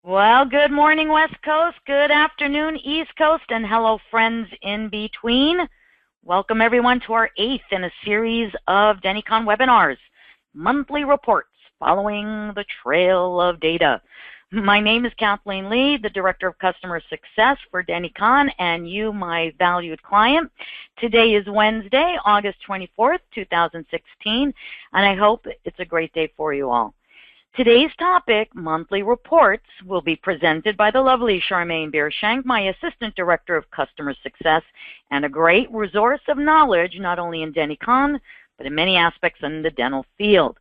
Well, good morning, West Coast. Good afternoon, East Coast. And hello, friends in between. Welcome, everyone, to our 8th in a series of Denticon webinars, monthly reports following the trail of data. My name is Kathleen Lee, the Director of Customer Success for Denticon, and you, my valued client. Today is Wednesday, August 24th, 2016, and I hope it's a great day for you all. Today's topic, monthly reports, will be presented by the lovely Charmaine Beershank, my Assistant Director of Customer Success, and a great resource of knowledge, not only in Denticon, but in many aspects in the dental field.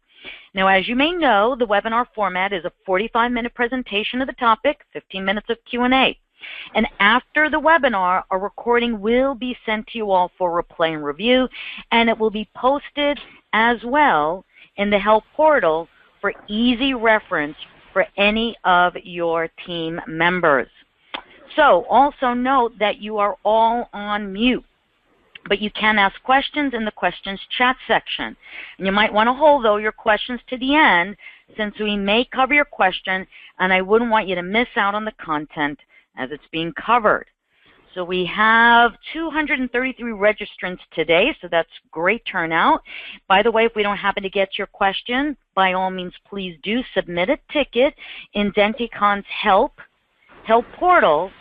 Now, as you may know, the webinar format is a 45-minute presentation of the topic, 15 minutes of Q&A. And after the webinar, a recording will be sent to you all for replay and review, and it will be posted as well in the help portal for easy reference for any of your team members. So also note that you are all on mute, but you can ask questions in the questions chat section. And you might want to hold, though, your questions to the end, since we may cover your question, and I wouldn't want you to miss out on the content as it's being covered. So we have 233 registrants today, so that's great turnout. By the way, if we don't happen to get your question, by all means, please do submit a ticket in Denticon's help portal,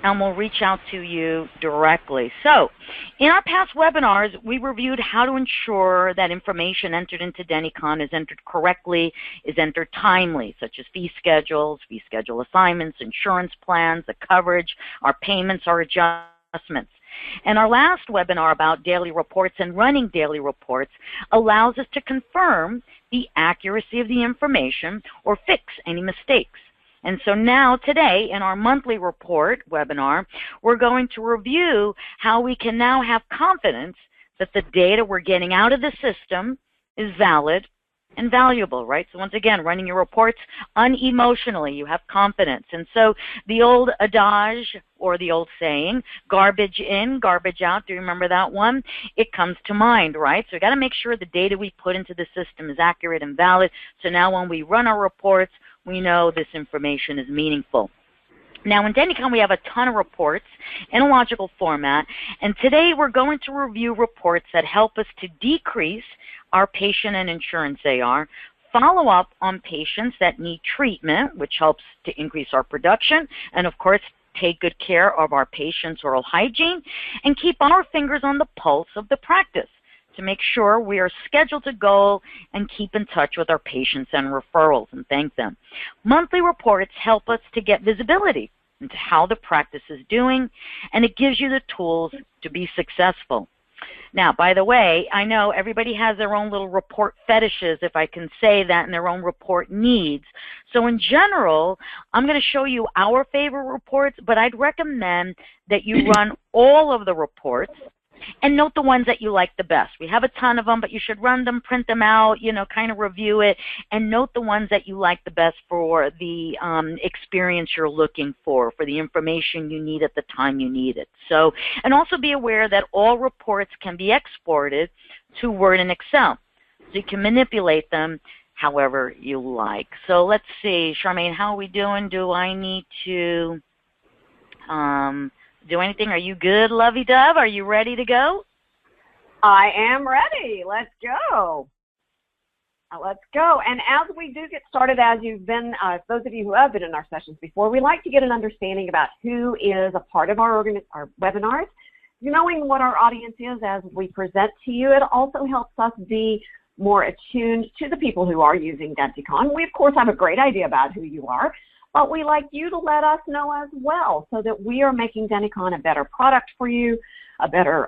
and we'll reach out to you directly. So in our past webinars, we reviewed how to ensure that information entered into Denticon is entered correctly, is entered timely, such as fee schedule assignments, insurance plans, the coverage, our payments, our adjustments. And our last webinar about daily reports and running daily reports allows us to confirm the accuracy of the information or fix any mistakes. And so now today in our monthly report webinar, we're going to review how we can now have confidence that the data we're getting out of the system is valid and valuable, right? So once again, running your reports unemotionally, you have confidence. And so the old adage or the old saying, garbage in, garbage out, do you remember that one? It comes to mind, right? So we got to make sure the data we put into the system is accurate and valid. So now when we run our reports, we know this information is meaningful. Now in Denticon we have a ton of reports in a logical format, and today we're going to review reports that help us to decrease our patient and insurance AR, follow up on patients that need treatment, which helps to increase our production, and of course take good care of our patients' oral hygiene, and keep our fingers on the pulse of the practice to make sure we are scheduled to go and keep in touch with our patients and referrals and thank them. Monthly reports help us to get visibility into how the practice is doing, and it gives you the tools to be successful. Now, by the way, I know everybody has their own little report fetishes, if I can say that, and their own report needs. So in general, I'm going to show you our favorite reports, but I'd recommend that you run all of the reports and note the ones that you like the best. We have a ton of them, but you should run them, print them out, kind of review it, and note the ones that you like the best for the experience you're looking for the information you need at the time you need it. So, and also be aware that all reports can be exported to Word and Excel. So you can manipulate them however you like. So let's see, Charmaine, how are we doing? Do I need to do anything? Are you good, lovey-dove? Are you ready to go? I am ready. Let's go. Let's go. And as we do get started, as you've been, those of you who have been in our sessions before, we like to get an understanding about who is a part of our webinars. Knowing what our audience is as we present to you, it also helps us be more attuned to the people who are using Denticon. We, of course, have a great idea about who you are, but we like you to let us know as well so that we are making Denticon a better product for you, a better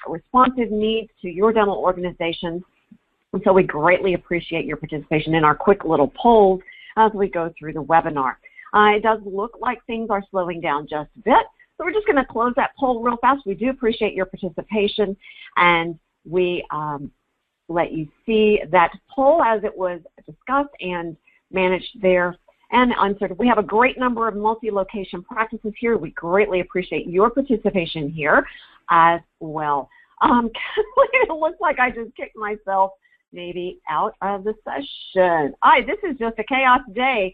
responsive needs to your dental organizations. And so we greatly appreciate your participation in our quick little polls as we go through the webinar. It does look like things are slowing down just a bit, so we're just going to close that poll real fast. We do appreciate your participation, and we let you see that poll as it was discussed and managed there. And we have a great number of multi-location practices here. We greatly appreciate your participation here as well. It looks like I just kicked myself maybe out of the session. This is just a chaos day.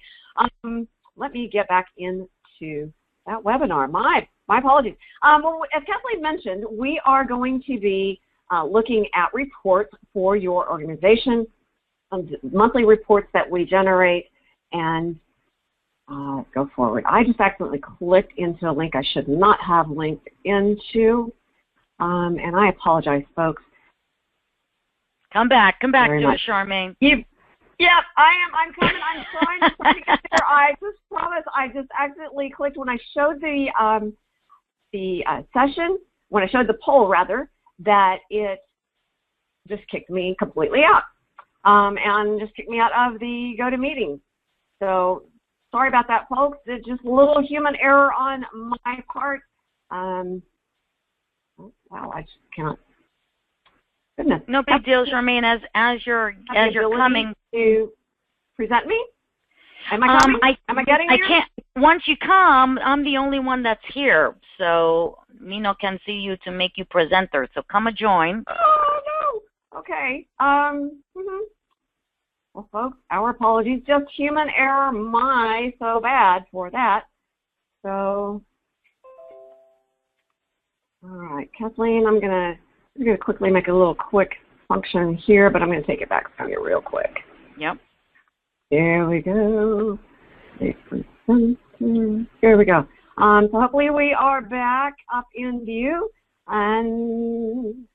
let me get back into that webinar. My apologies. Well, as Kathleen mentioned, we are going to be looking at reports for your organization, monthly reports that we generate, and go forward. I just accidentally clicked into a link I should not have linked into, and I apologize, folks. Come back to it, Charmaine. Yep, I'm coming. I'm trying to get there. I just promise. I just accidentally clicked when I showed the session, when I showed the poll rather, that it just kicked me completely out, and just kicked me out of the GoToMeeting. So sorry about that, folks. It's just a little human error on my part. Wow, I just cannot. Goodness. No big deal, Charmaine. As you're coming to present me. Am I coming? Am I getting here? I can't. Once you come, I'm the only one that's here, so Nino can see you to make you presenter. So come and join. Oh no. Okay. Well, folks, our apologies. Just human error. My so bad for that. So, all right, Kathleen, I'm gonna quickly make a little quick function here, but I'm going to take it back from you real quick. Yep. There we go. Here we go. So hopefully we are back up in view, and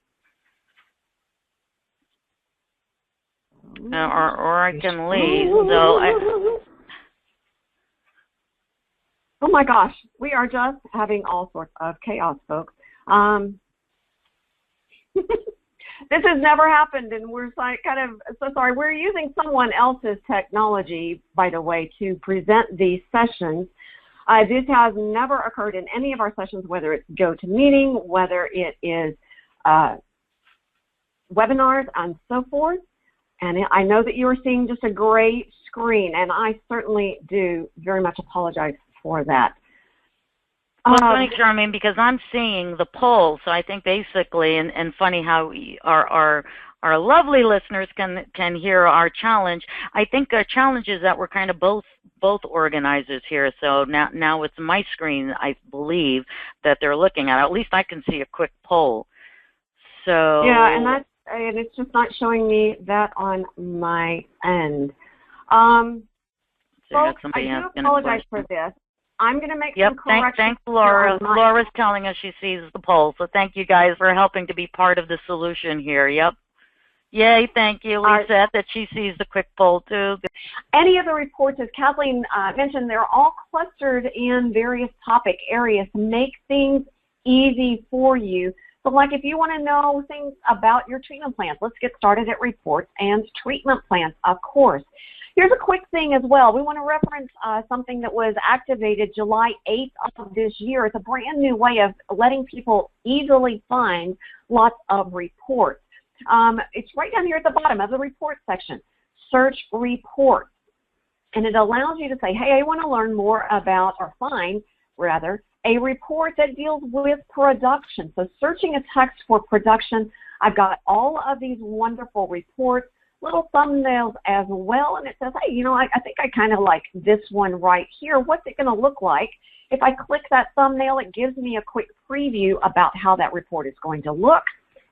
or I can leave. So oh my gosh, we are just having all sorts of chaos, folks. This has never happened, and we're kind of so sorry. We're using someone else's technology, by the way, to present these sessions. This has never occurred in any of our sessions, whether it's GoToMeeting, whether it is webinars, and so forth. And I know that you are seeing just a gray screen, and I certainly do very much apologize for that. Well, funny, Charmaine, because I'm seeing the poll, so I think basically, and funny how our lovely listeners can hear our challenge. I think our challenge is that we're kind of both organizers here. So now it's my screen, I believe, that they're looking at. At least I can see a quick poll. So yeah, and it's just not showing me that on my end. Folks, I do apologize for this. I'm going to make some corrections. Thanks, Laura. Laura's telling us she sees the poll, so thank you guys for helping to be part of the solution here. Yep. Yay, thank you, Lisette, that she sees the quick poll too. Any of the reports, as Kathleen mentioned, they're all clustered in various topic areas to make things easy for you. So like if you want to know things about your treatment plans, let's get started at reports and treatment plans, of course. Here's a quick thing as well. We want to reference something that was activated July 8th of this year. It's a brand new way of letting people easily find lots of reports. It's right down here at the bottom of the report section. Search reports. And it allows you to say, hey, I want to learn more about, or find, rather, a report that deals with production. So searching a text for production, I've got all of these wonderful reports, little thumbnails as well, and it says, hey, you know, I think I kind of like this one right here. What's it going to look like? If I click that thumbnail, it gives me a quick preview about how that report is going to look.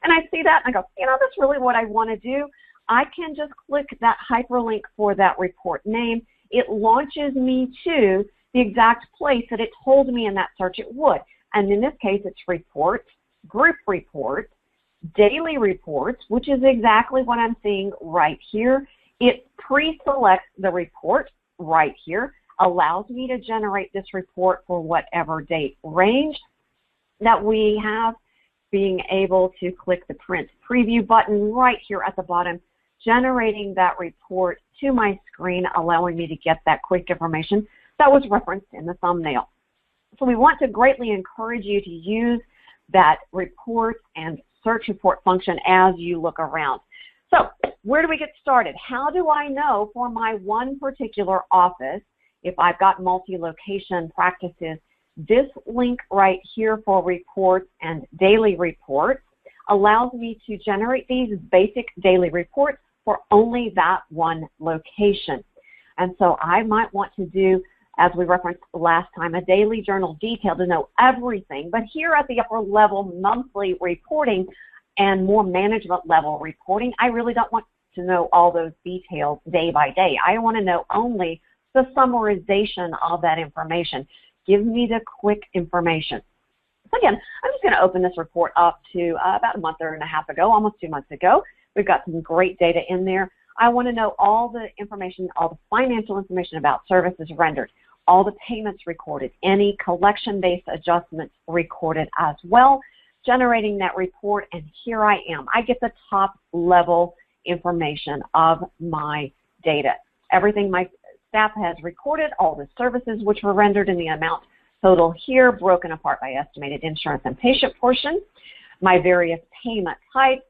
And I see that, and I go, you know, that's really what I want to do. I can just click that hyperlink for that report name. It launches me to the exact place that it told me in that search it would. And in this case, it's reports, group reports, daily reports, which is exactly what I'm seeing right here. It pre-selects the report right here, allows me to generate this report for whatever date range that we have, being able to click the print preview button right here at the bottom, generating that report to my screen, allowing me to get that quick information that was referenced in the thumbnail. So we want to greatly encourage you to use that report and search report function as you look around. So where do we get started? How do I know for my one particular office, if I've got multi-location practices, this link right here for reports and daily reports allows me to generate these basic daily reports for only that one location. And so I might want to do as we referenced last time, a daily journal detail to know everything. But here at the upper level monthly reporting and more management level reporting, I really don't want to know all those details day by day. I want to know only the summarization of that information. Give me the quick information. So again, I'm just going to open this report up to about a month and a half ago, almost 2 months ago. We've got some great data in there. I want to know all the information, all the financial information about services rendered, all the payments recorded, any collection-based adjustments recorded as well, generating that report, and here I am. I get the top-level information of my data. Everything my staff has recorded, all the services which were rendered in the amount total here, broken apart by estimated insurance and patient portion, my various payment types,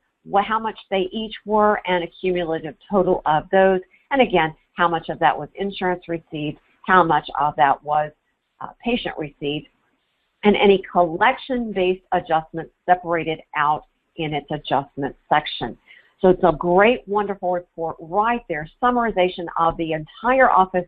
how much they each were, and a cumulative total of those, and again, how much of that was insurance received, how much of that was patient received, and any collection-based adjustments separated out in its adjustment section. So it's a great, wonderful report right there, summarization of the entire office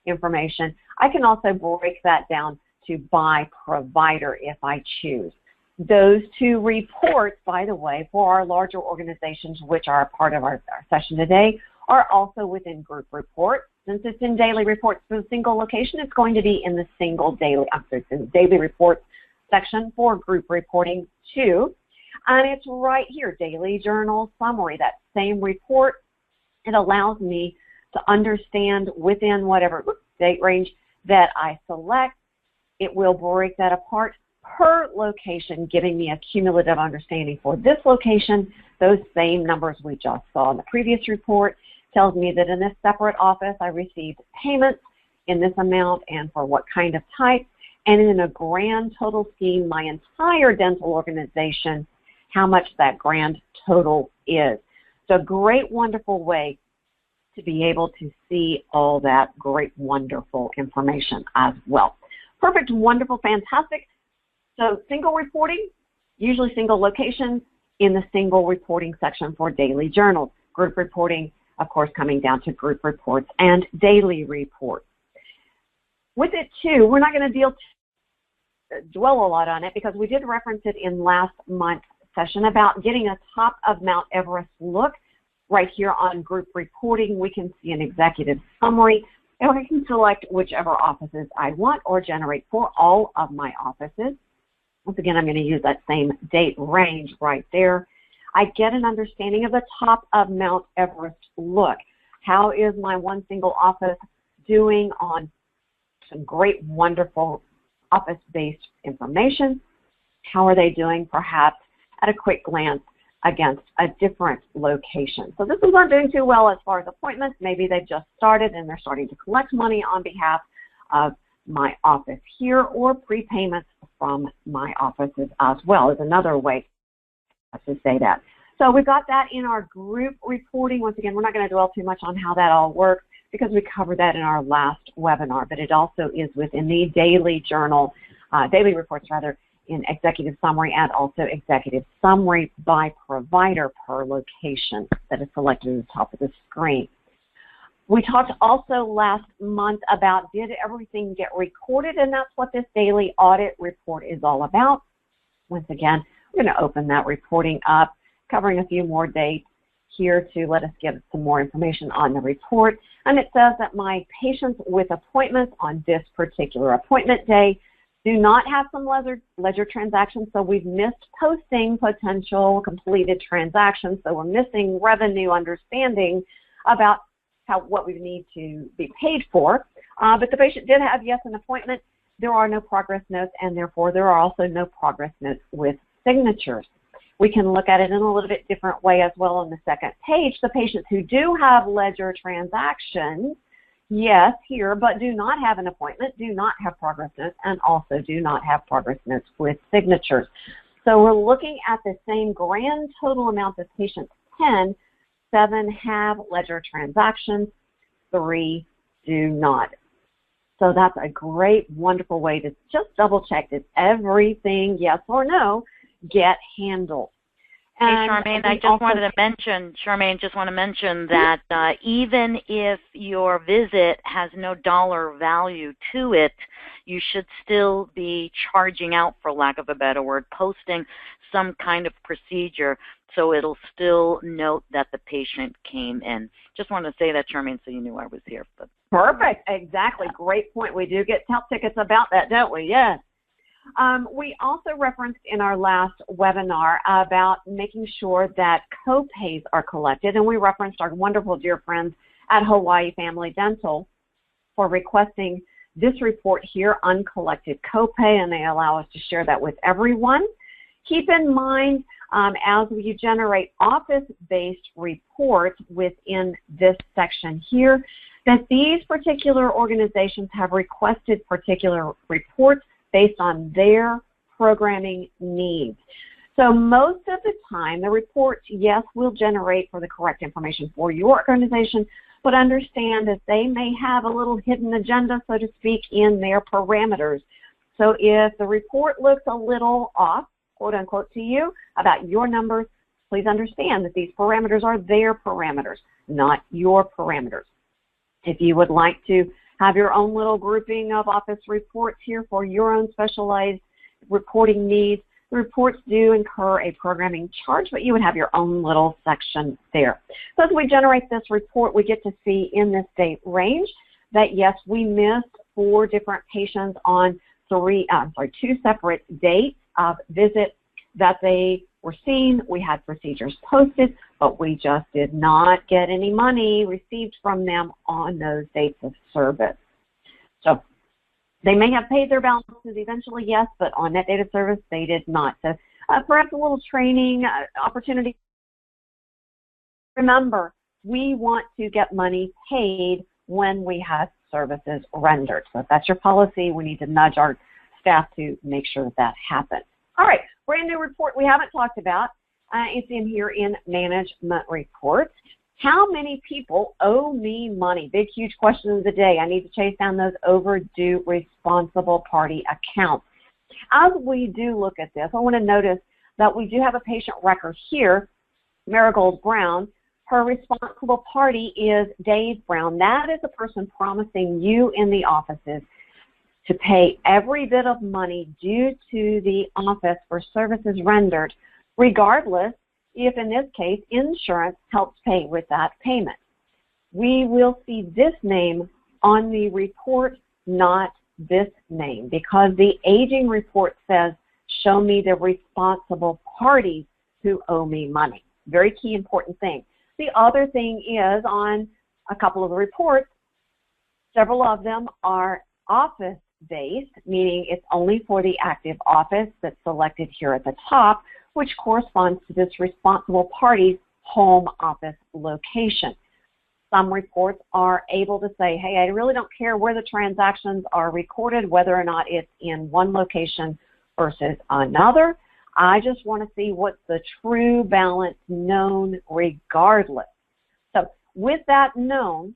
information. I can also break that down to by provider if I choose. Those two reports, by the way, for our larger organizations, which are a part of our session today, are also within group reports. Since it's in daily reports for a single location, it's going to be in the daily reports section for group reporting too. And it's right here, daily journal summary, that same report. It allows me to understand within whatever date range that I select. It will break that apart per location, giving me a cumulative understanding for this location. Those same numbers we just saw in the previous report tells me that in this separate office I received payments in this amount and for what kind of type, and in a grand total scheme, my entire dental organization, how much that grand total is. So a great, wonderful way to be able to see all that great, wonderful information as well. Perfect, wonderful, fantastic. So single reporting, usually single locations in the single reporting section for daily journals. Group reporting, of course, coming down to group reports and daily reports. With it too, we're not going to dwell a lot on it because we did reference it in last month's session about getting a top of Mount Everest look. Right here on group reporting, we can see an executive summary, and I can select whichever offices I want or generate for all of my offices. Once again, I'm going to use that same date range right there. I get an understanding of the top of Mount Everest look. How is my one single office doing on some great, wonderful office-based information? How are they doing perhaps at a quick glance against a different location? So this is not doing too well as far as appointments. Maybe they've just started and they're starting to collect money on behalf of my office here, or prepayments from my offices as well is another way to say that. So we've got that in our group reporting. Once again, we're not going to dwell too much on how that all works because we covered that in our last webinar, but it also is within the daily journal, daily reports rather, in executive summary and also executive summary by provider per location that is selected at the top of the screen. We talked also last month about did everything get recorded, and that's what this daily audit report is all about. Once again, we're going to open that reporting up, covering a few more dates here to let us get some more information on the report. And it says that my patients with appointments on this particular appointment day do not have some ledger transactions, so we've missed posting potential completed transactions, so we're missing revenue understanding about what we need to be paid for. But the patient did have, yes, an appointment. There are no progress notes, and therefore there are also no progress notes with signatures. We can look at it in a little bit different way as well on the second page. The patients who do have ledger transactions, yes, here, but do not have an appointment, do not have progress notes, and also do not have progress notes with signatures. So we're looking at the same grand total amount of patients, 10. 7 have ledger transactions, 3 do not. So that's a great, wonderful way to just double check, did everything, yes or no, get handled? Hey, Charmaine, I just wanted to mention, that even if your visit has no dollar value to it, you should still be charging out, for lack of a better word, posting some kind of procedure so it'll still note that the patient came in. Just wanted to say that, Charmaine, so you knew I was here. But perfect. Exactly. Great point. We do get help tickets about that, don't we? Yes. We also referenced in our last webinar about making sure that co-pays are collected, and we referenced our wonderful dear friends at Hawaii Family Dental for requesting this report here, Uncollected Copay, and they allow us to share that with everyone. Keep in mind, as you generate office-based reports within this section here, that these particular organizations have requested particular reports based on their programming needs. So most of the time, the reports, yes, will generate for the correct information for your organization, but understand that they may have a little hidden agenda, so to speak, in their parameters. So if the report looks a little off, quote unquote, to you about your numbers, please understand that these parameters are their parameters, not your parameters. If you would like to have your own little grouping of office reports here for your own specialized reporting needs, the reports do incur a programming charge, but you would have your own little section there. So as we generate this report, we get to see in this date range that, yes, we missed 4 different patients on 2 separate dates of visit that they were seen. We had procedures posted, but we just did not get any money received from them on those dates of service. So they may have paid their balances eventually, yes, but on that date of service, they did not. So perhaps a little training opportunity. Remember, we want to get money paid when we have services rendered. So if that's your policy, we need to nudge our staff to make sure that that happens. All right, brand new report we haven't talked about. It's in here in management reports. How many people owe me money? Big, huge question of the day. I need to chase down those overdue responsible party accounts. As we do look at this, I want to notice that we do have a patient record here, Marigold Brown. Her responsible party is Dave Brown. That is the person promising you in the offices to pay every bit of money due to the office for services rendered, regardless if, in this case, insurance helps pay with that payment. We will see this name on the report, not this name, because the aging report says, show me the responsible parties who owe me money. Very key, important thing. The other thing is on a couple of the reports, several of them are office-based, meaning it's only for the active office that's selected here at the top, which corresponds to this responsible party's home office location. Some reports are able to say, hey, I really don't care where the transactions are recorded, whether or not it's in one location versus another. I just want to see what's the true balance known regardless. So with that known,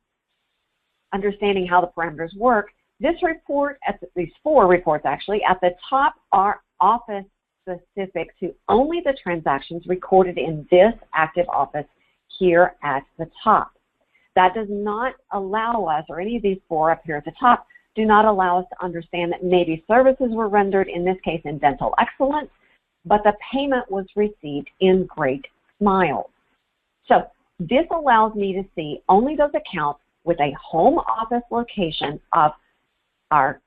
understanding how the parameters work, this report, these 4 reports actually, at the top are office specific to only the transactions recorded in this active office here at the top. That does not allow us, or any of these 4 up here at the top, do not allow us to understand that maybe services were rendered, in this case in dental excellence, but the payment was received in Great Smiles. So this allows me to see only those accounts with a home office location of our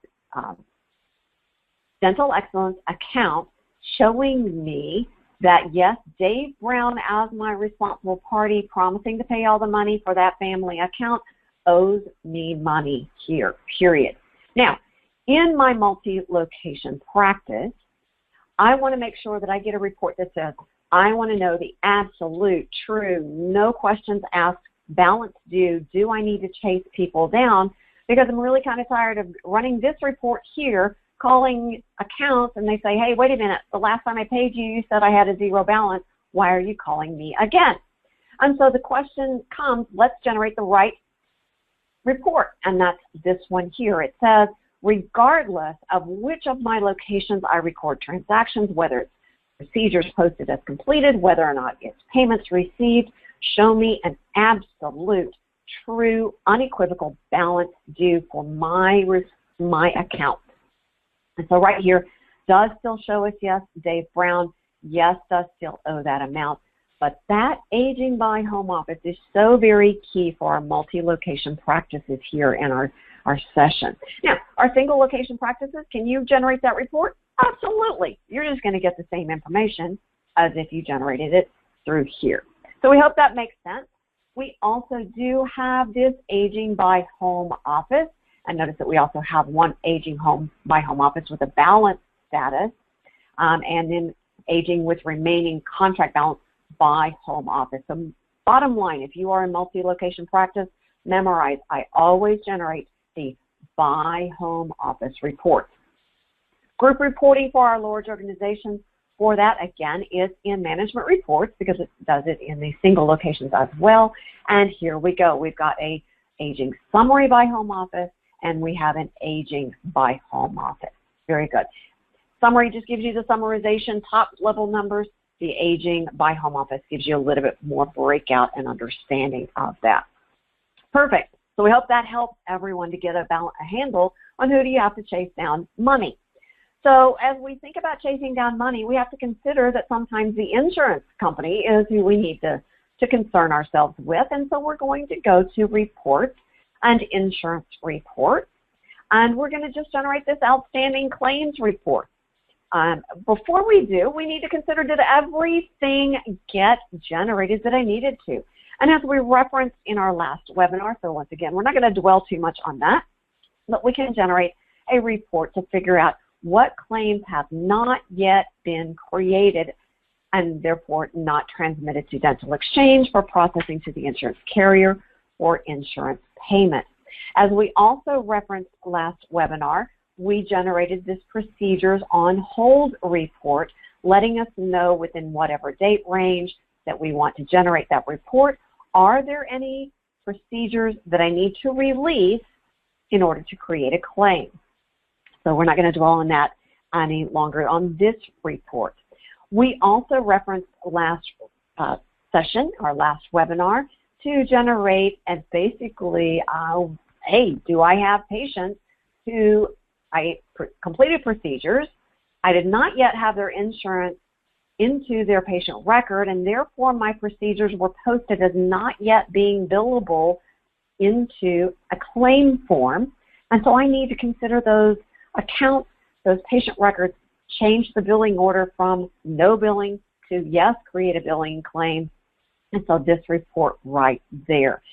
dental excellence account, showing me that, yes, Dave Brown, as my responsible party promising to pay all the money for that family account, owes me money here, period. Now, in my multi-location practice, I want to make sure that I get a report that says, I want to know the absolute, true, no questions asked, balance due, do I need to chase people down? Because I'm really kind of tired of running this report here, calling accounts, and they say, hey, wait a minute, the last time I paid you, you said I had a 0 balance. Why are you calling me again? And so the question comes, let's generate the right report, and that's this one here. It says, regardless of which of my locations I record transactions, whether it's procedures posted as completed, whether or not it's payments received. Show me an absolute, true, unequivocal balance due for my account. And so right here does still show us, yes, Dave Brown, yes, does still owe that amount. But that aging by home office is so very key for our multi-location practices here in our session. Now, our single location practices, can you generate that report? Absolutely. You're just going to get the same information as if you generated it through here. So we hope that makes sense. We also do have this aging by home office. And notice that we also have one aging by home office with a balance status, and then aging with remaining contract balance by home office. So bottom line, if you are in multi-location practice, memorize, I always generate the by home office report. Group reporting for our large organizations, for that, again, is in management reports because it does it in the single locations as well. And here we go. We've got a aging summary by home office, and we have an aging by home office. Very good. Summary just gives you the summarization, top level numbers. The aging by home office gives you a little bit more breakout and understanding of that. Perfect. So we hope that helps everyone to get a handle on who do you have to chase down money. So as we think about chasing down money, we have to consider that sometimes the insurance company is who we need to concern ourselves with. And so we're going to go to reports and insurance reports. And we're going to just generate this outstanding claims report. Before we do, we need to consider, did everything get generated that I needed to? And as we referenced in our last webinar, so once again, we're not going to dwell too much on that, but we can generate a report to figure out what claims have not yet been created and therefore not transmitted to dental exchange for processing to the insurance carrier or insurance payment. As we also referenced last webinar, we generated this procedures on hold report, letting us know within whatever date range that we want to generate that report. Are there any procedures that I need to release in order to create a claim? So we're not going to dwell on that any longer on this report. We also referenced last session, our last webinar, to generate and basically, hey, do I have patients who I completed procedures, I did not yet have their insurance into their patient record, and therefore my procedures were posted as not yet being billable into a claim form. And so I need to consider those accounts, those patient records, change the billing order from no billing to yes, create a billing claim. And so this report right there.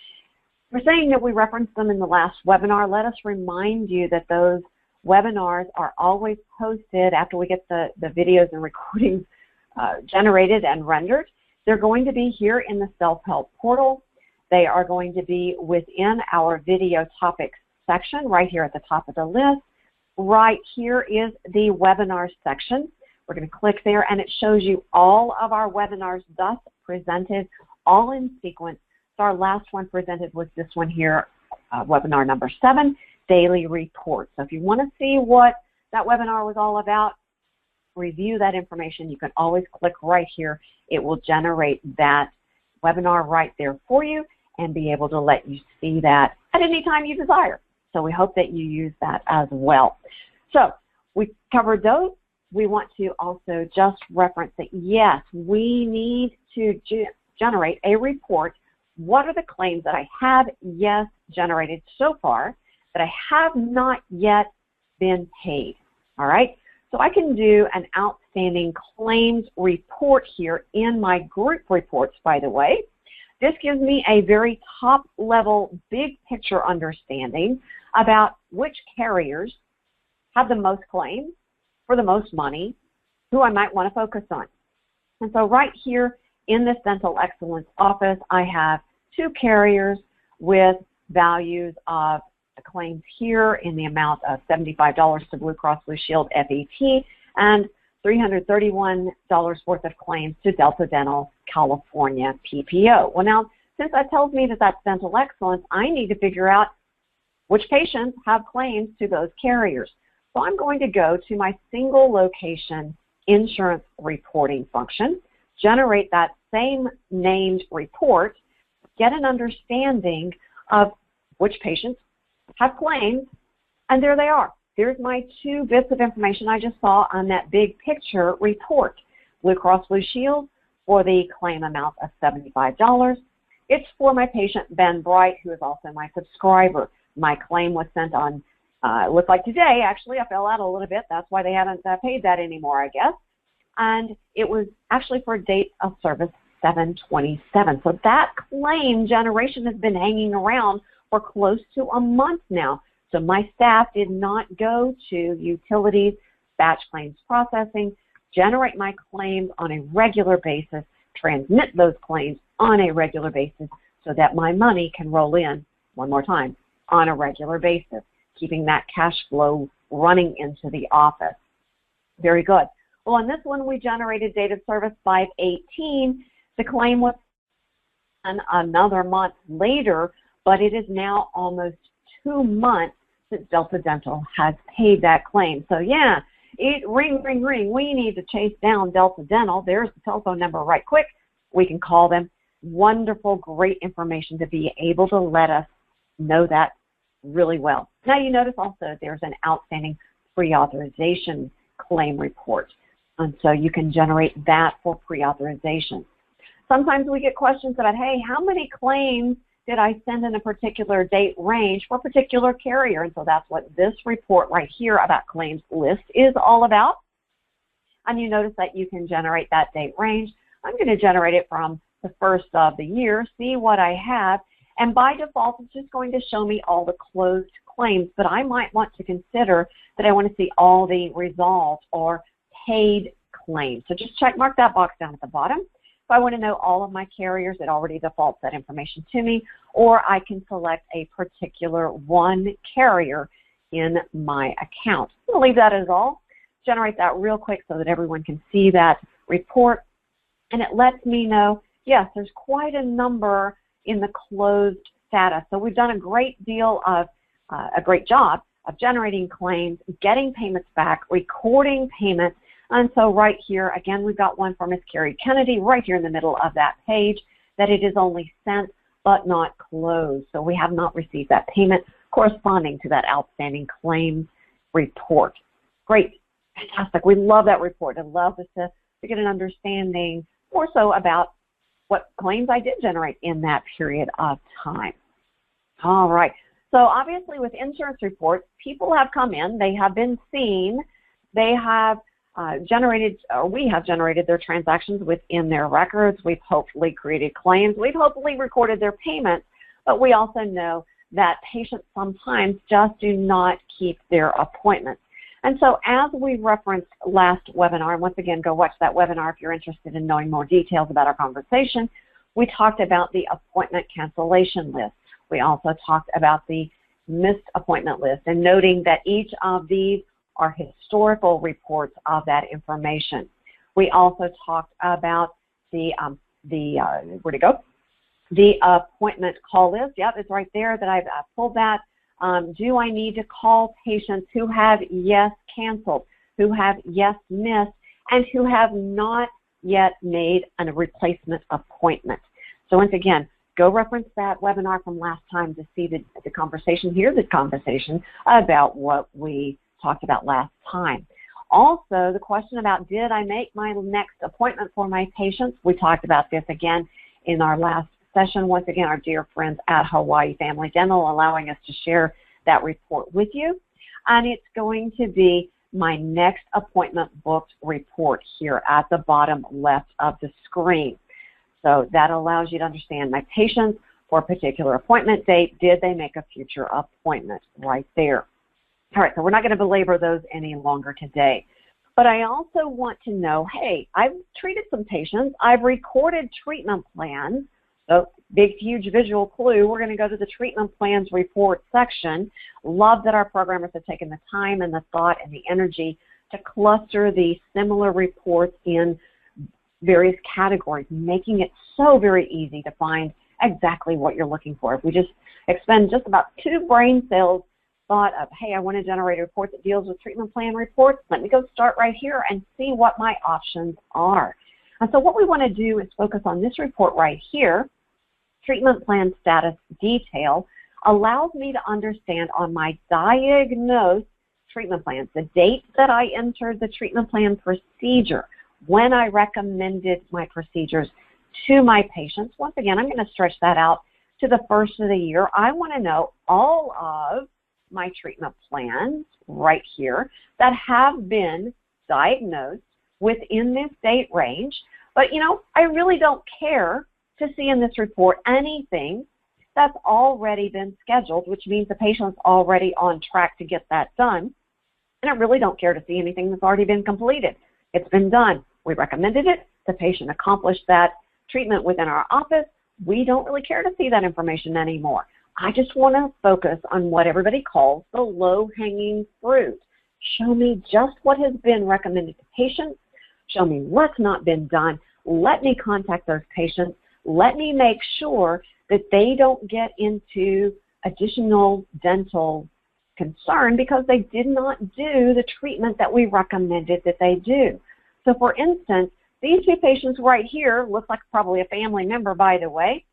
We're saying that we referenced them in the last webinar. Let us remind you that those webinars are always posted after we get the videos and recordings generated and rendered. They're going to be here in the self-help portal. They are going to be within our video topics section right here at the top of the list. Right here is the webinar section. We're going to click there and it shows you all of our webinars thus presented, all in sequence. So our last one presented was this one here, webinar number 7, daily report. So if you want to see what that webinar was all about, review that information, you can always click right here. It will generate that webinar right there for you and be able to let you see that at any time you desire. So we hope that you use that as well. So we covered those. We want to also just reference that, yes, we need to generate a report. What are the claims that I have, yes, generated so far that I have not yet been paid? All right. So I can do an outstanding claims report here in my group reports, by the way. This gives me a very top-level, big-picture understanding about which carriers have the most claims for the most money, who I might want to focus on. And so right here in this Dental Excellence office, I have 2 carriers with values of claims here in the amount of $75 to Blue Cross Blue Shield FET and $331 worth of claims to Delta Dental California PPO. Well, now, since that tells me that that's Dental Excellence, I need to figure out which patients have claims to those carriers. So I'm going to go to my single location insurance reporting function, generate that same named report, get an understanding of which patients have claims, and there they are. There's my 2 bits of information I just saw on that big picture report. Blue Cross Blue Shield for the claim amount of $75. It's for my patient, Ben Bright, who is also my subscriber. My claim was sent on, it looks like today, actually. I fell out a little bit. That's why they haven't paid that anymore, I guess. And it was actually for a date of service 7/27. So that claim generation has been hanging around for close to a month now. So my staff did not go to utilities, batch claims processing, generate my claims on a regular basis, transmit those claims on a regular basis so that my money can roll in, one more time, on a regular basis, keeping that cash flow running into the office. Very good. Well, on this one, we generated date of service 5/18. The claim was another month later, but it is now almost 2 months since Delta Dental has paid that claim. So, yeah, ring, ring, ring. We need to chase down Delta Dental. There's the telephone number right quick. We can call them. Wonderful, great information to be able to let us know that really well. Now, you notice also there's an outstanding pre-authorization claim report. And so you can generate that for pre-authorization. Sometimes we get questions about, hey, how many claims did I send in a particular date range for a particular carrier? And so that's what this report right here about claims list is all about. And you notice that you can generate that date range. I'm going to generate it from the first of the year, see what I have. And by default, it's just going to show me all the closed claims. But I might want to consider that I want to see all the resolved or paid claims. So just mark that box down at the bottom. If I want to know all of my carriers, it already defaults that information to me, or I can select a particular one carrier in my account. I'm going to leave that as all. Generate that real quick so that everyone can see that report, and it lets me know, yes, there's quite a number in the closed status. So we've done a great deal of, a great job of generating claims, getting payments back, recording payments. And so right here, again, we've got one for Miss Carrie Kennedy right here in the middle of that page, that it is only sent but not closed. So we have not received that payment corresponding to that outstanding claims report. Great. Fantastic. We love that report. It allows us to get an understanding more so about what claims I did generate in that period of time. All right. So obviously with insurance reports, people have come in, they have been seen, they have we have generated their transactions within their records. We've hopefully created claims. We've hopefully recorded their payments, but we also know that patients sometimes just do not keep their appointments. And so as we referenced last webinar, and once again, go watch that webinar if you're interested in knowing more details about our conversation, we talked about the appointment cancellation list. We also talked about the missed appointment list and noting that each of these are historical reports of that information. We also talked about the where'd it go? The appointment call list. Yep, it's right there that I've pulled that. Do I need to call patients who have yes canceled, who have yes missed, and who have not yet made a replacement appointment? So once again, go reference that webinar from last time to see the conversation, hear the conversation about what we talked about last time. Also, the question about did I make my next appointment for my patients? We talked about this again in our last session. Once again, our dear friends at Hawaii Family Dental allowing us to share that report with you. And it's going to be my next appointment booked report here at the bottom left of the screen. So that allows you to understand my patients for a particular appointment date. Did they make a future appointment right there? All right, so we're not going to belabor those any longer today. But I also want to know, hey, I've treated some patients. I've recorded treatment plans. So big, huge visual clue. We're going to go to the treatment plans report section. Love that our programmers have taken the time and the thought and the energy to cluster the similar reports in various categories, making it so very easy to find exactly what you're looking for. If we just expend just about 2 brain cells thought of, hey, I want to generate a report that deals with treatment plan reports. Let me go start right here and see what my options are. And so what we want to do is focus on this report right here. Treatment plan status detail allows me to understand on my diagnosed treatment plans, the date that I entered the treatment plan procedure, when I recommended my procedures to my patients. Once again, I'm going to stretch that out to the first of the year. I want to know all of my treatment plans right here that have been diagnosed within this date range. But, you know, I really don't care to see in this report anything that's already been scheduled, which means the patient's already on track to get that done. And I really don't care to see anything that's already been completed. It's been done. We recommended it. The patient accomplished that treatment within our office. We don't really care to see that information anymore. I just want to focus on what everybody calls the low-hanging fruit. Show me just what has been recommended to patients. Show me what's not been done. Let me contact those patients. Let me make sure that they don't get into additional dental concern because they did not do the treatment that we recommended that they do. So for instance, these two patients right here look like probably a family member, by the way.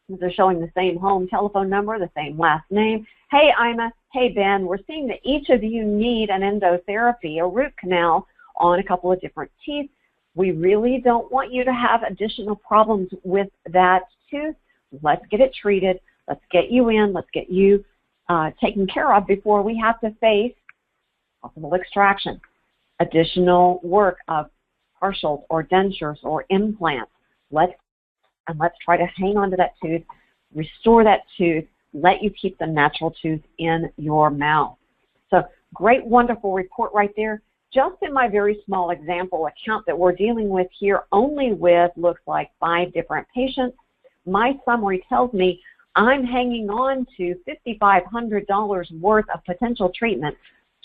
They're showing the same home telephone number, the same last name. Hey, Ima. Hey, Ben. We're seeing that each of you need an endotherapy, a root canal on a couple of different teeth. We really don't want you to have additional problems with that tooth. Let's get it treated. Let's get you in. Let's get you taken care of before we have to face possible extraction, additional work of partials or dentures or implants. Let's try to hang on to that tooth, restore that tooth, let you keep the natural tooth in your mouth. So great, wonderful report right there. Just in my very small example account that we're dealing with here, only with looks like 5 different patients, my summary tells me I'm hanging on to $5,500 worth of potential treatment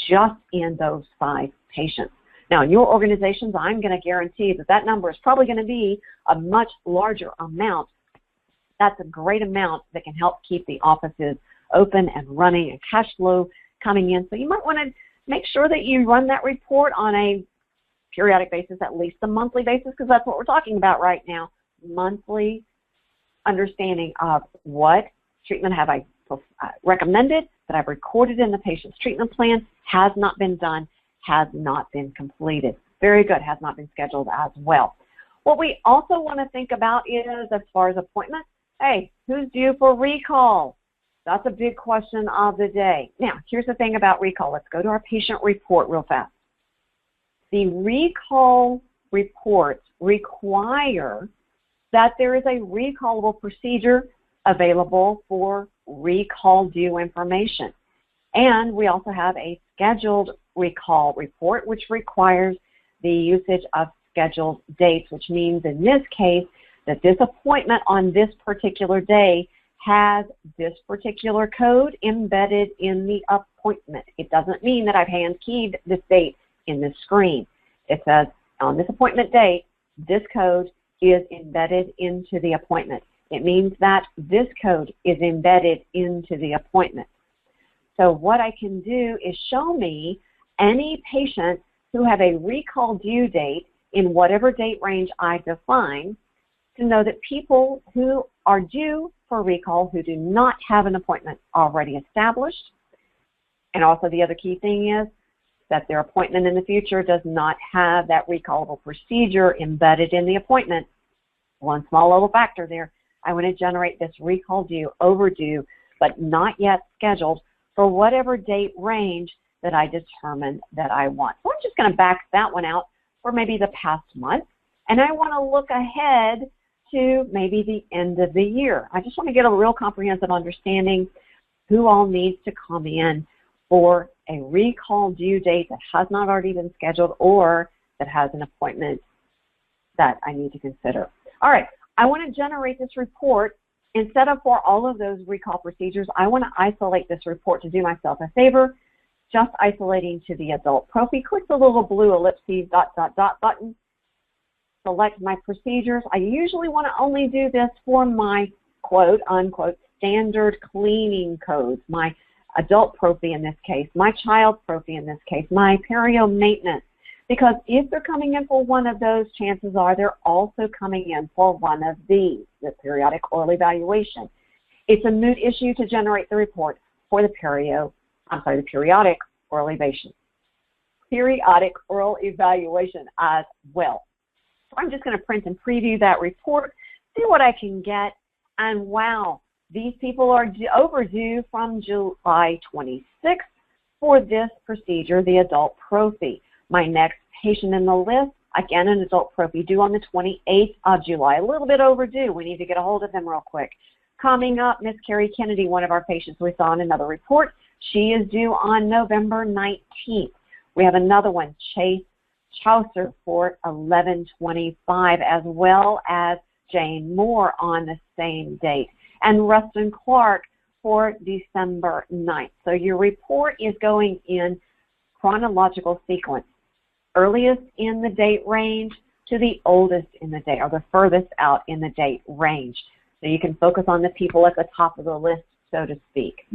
just in those 5 patients. Now, in your organizations, I'm going to guarantee that that number is probably going to be a much larger amount. That's a great amount that can help keep the offices open and running and cash flow coming in. So you might want to make sure that you run that report on a periodic basis, at least a monthly basis, because that's what we're talking about right now. Monthly understanding of what treatment have I recommended, that I've recorded in the patient's treatment plan, has not been done, has not been completed. Very good, has not been scheduled as well. What we also want to think about is, as far as appointments, hey, who's due for recall? That's a big question of the day. Now, here's the thing about recall. Let's go to our patient report real fast. The recall reports require that there is a recallable procedure available for recall due information. And we also have a scheduled recall report, which requires the usage of scheduled dates, which means in this case that this appointment on this particular day has this particular code embedded in the appointment. It doesn't mean that I've hand-keyed this date in this screen. It says on this appointment date, this code is embedded into the appointment. It means that this code is embedded into the appointment. So what I can do is show me any patients who have a recall due date in whatever date range I define to know that people who are due for recall who do not have an appointment already established. And also the other key thing is that their appointment in the future does not have that recallable procedure embedded in the appointment. One small little factor there. I want to generate this recall due, overdue, but not yet scheduled for whatever date range that I determine that I want. So I'm just going to back that one out for maybe the past month, and I want to look ahead to maybe the end of the year. I just want to get a real comprehensive understanding who all needs to come in for a recall due date that has not already been scheduled or that has an appointment that I need to consider. All right, I want to generate this report. Instead of for all of those recall procedures, I want to isolate this report to do myself a favor, just isolating to the adult prophy. Click the little blue ellipses ... button. Select my procedures. I usually want to only do this for my quote unquote standard cleaning codes, my adult prophy in this case, my child prophy in this case, my perio maintenance. Because if they're coming in for one of those, chances are they're also coming in for one of these, the periodic oral evaluation. It's a moot issue to generate the report for the periodic oral evaluation. Periodic oral evaluation as well. So I'm just going to print and preview that report, see what I can get, and wow, these people are overdue from July 26th for this procedure, the adult prophy. My next patient in the list, again, an adult prophy due on the 28th of July, a little bit overdue. We need to get a hold of them real quick. Coming up, Miss Carrie Kennedy, one of our patients we saw in another report, she is due on November 19th. We have another one, Chase Chaucer for 11/25, as well as Jane Moore on the same date, and Rustin Clark for December 9th. So your report is going in chronological sequence, earliest in the date range to the oldest in the date, or the furthest out in the date range. So you can focus on the people at the top of the list, so to speak.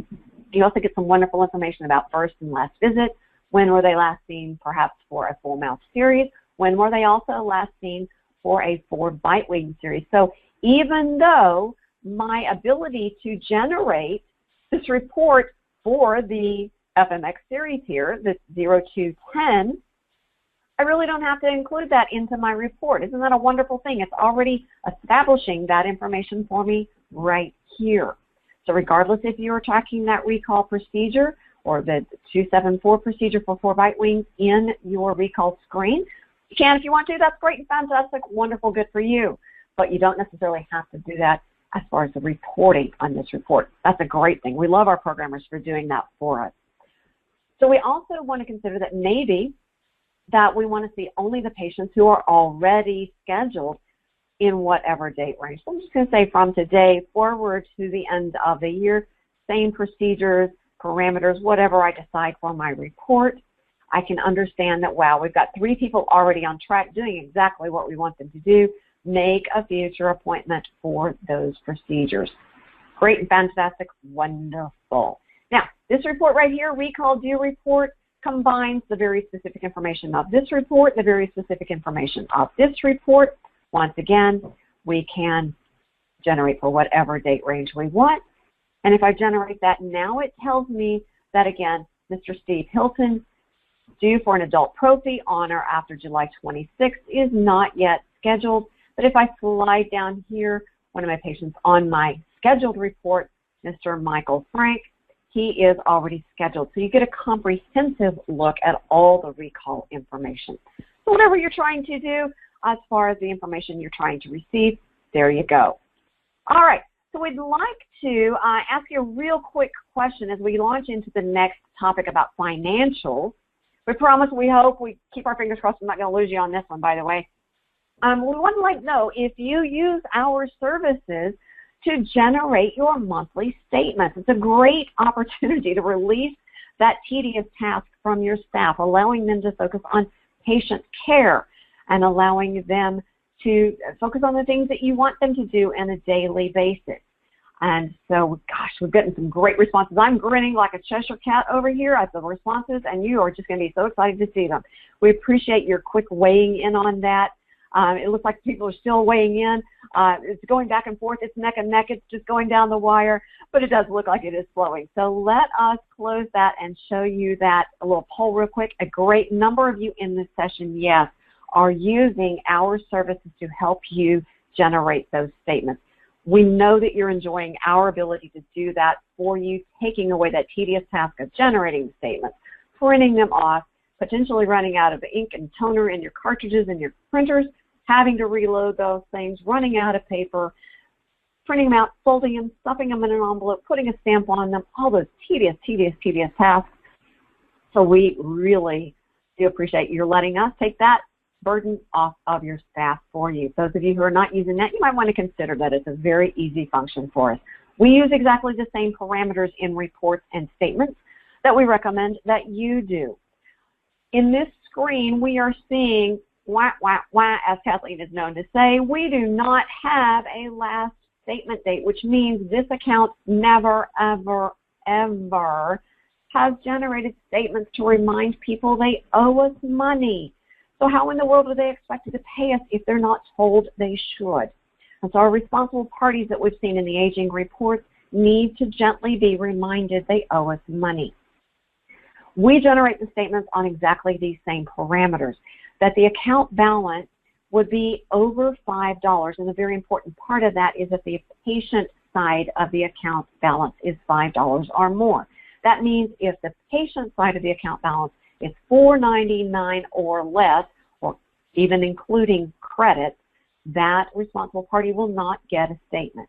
You also get some wonderful information about first and last visit. When were they last seen, perhaps for a full mouth series? When were they also last seen for a 4 bite wing series? So even though my ability to generate this report for the FMX series here, the 0 to 10, I really don't have to include that into my report. Isn't that a wonderful thing? It's already establishing that information for me right here. So regardless if you're tracking that recall procedure or the 274 procedure for 4 bite wings in your recall screen, you can if you want to. That's great and fantastic, wonderful, good for you. But you don't necessarily have to do that as far as the reporting on this report. That's a great thing. We love our programmers for doing that for us. So we also want to consider that maybe that we want to see only the patients who are already scheduled in whatever date range. So I'm just going to say from today forward to the end of the year, same procedures, parameters, whatever I decide for my report. I can understand that, wow, we've got 3 people already on track doing exactly what we want them to do. Make a future appointment for those procedures. Great and fantastic, wonderful. Now, this report right here, recall due report, combines the very specific information of this report, the very specific information of this report. Once again, we can generate for whatever date range we want. And if I generate that now, it tells me that, again, Mr. Steve Hilton, due for an adult prophy on or after July 26th, is not yet scheduled. But if I slide down here, one of my patients on my scheduled report, Mr. Michael Frank, he is already scheduled. So you get a comprehensive look at all the recall information. So whatever you're trying to do, as far as the information you're trying to receive, there you go. All right, so we'd like to ask you a real quick question as we launch into the next topic about financials. We promise, we hope, we keep our fingers crossed. I'm not going to lose you on this one, by the way. We want to like know if you use our services to generate your monthly statements. It's a great opportunity to release that tedious task from your staff, allowing them to focus on patient care and allowing them to focus on the things that you want them to do on a daily basis. And so, gosh, we've gotten some great responses. I'm grinning like a Cheshire cat over here at the responses, and you are just going to be so excited to see them. We appreciate your quick weighing in on that. It looks like people are still weighing in. It's going back and forth. It's neck and neck. It's just going down the wire, but it does look like it is flowing. So let us close that and show you that a little poll real quick. A great number of you in this session, yes, are using our services to help you generate those statements. We know that you're enjoying our ability to do that for you, taking away that tedious task of generating the statements, printing them off, potentially running out of ink and toner in your cartridges and your printers, having to reload those things, running out of paper, printing them out, folding them, stuffing them in an envelope, putting a stamp on them, all those tedious tasks. So we really do appreciate you letting us take that burden off of your staff for you. Those of you who are not using that, you might want to consider that. It's a very easy function for us. We use exactly the same parameters in reports and statements that we recommend that you do. In this screen, we are seeing, as Kathleen is known to say, we do not have a last statement date, which means this account never, ever, ever has generated statements to remind people they owe us money. So how in the world are they expected to pay us if they're not told they should? And so our responsible parties that we've seen in the aging reports need to gently be reminded they owe us money. We generate the statements on exactly these same parameters, that the account balance would be over $5, and a very important part of that is that the patient side of the account balance is $5 or more. That means if the patient side of the account balance is $4.99 or less, or even including credit, that responsible party will not get a statement.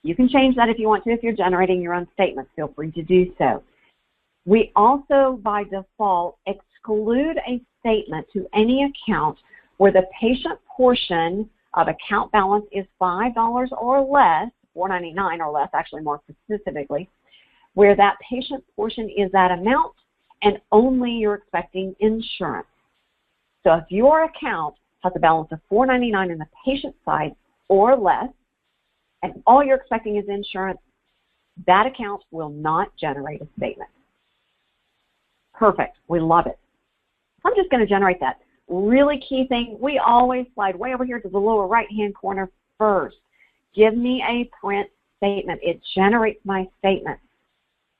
You can change that if you want to. If you're generating your own statements, feel free to do so. We also, by default, exclude a statement to any account where the patient portion of account balance is $5 or less, $4.99 or less, actually more specifically, where that patient portion is that amount and only you're expecting insurance. So if your account has a balance of $4.99 in the patient side or less, and all you're expecting is insurance, that account will not generate a statement. Perfect. We love it. I'm just going to generate that. Really key thing, we always slide way over here to the lower right-hand corner first. Give me a print statement. It generates my statement.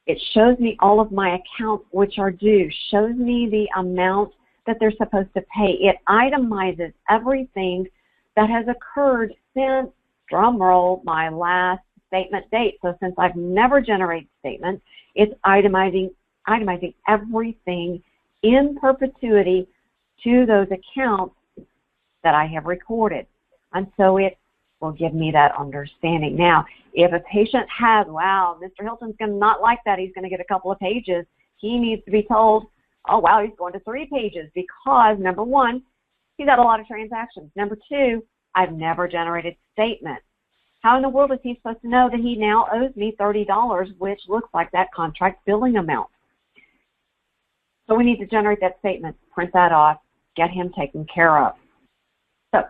It shows me all of my accounts which are due, shows me the amount that they're supposed to pay. It itemizes everything that has occurred since, drum roll, my last statement date. So since I've never generated statements, it's itemizing everything in perpetuity to those accounts that I have recorded. And so it will give me that understanding. Now, if a patient has, wow, Mr. Hilton's going to not like that, he's going to get a couple of pages, he needs to be told, oh, wow, he's going to 3 pages because, number one, he's had a lot of transactions. Number two, I've never generated statements. How in the world is he supposed to know that he now owes me $30, which looks like that contract billing amount? So we need to generate that statement, print that off, get him taken care of. So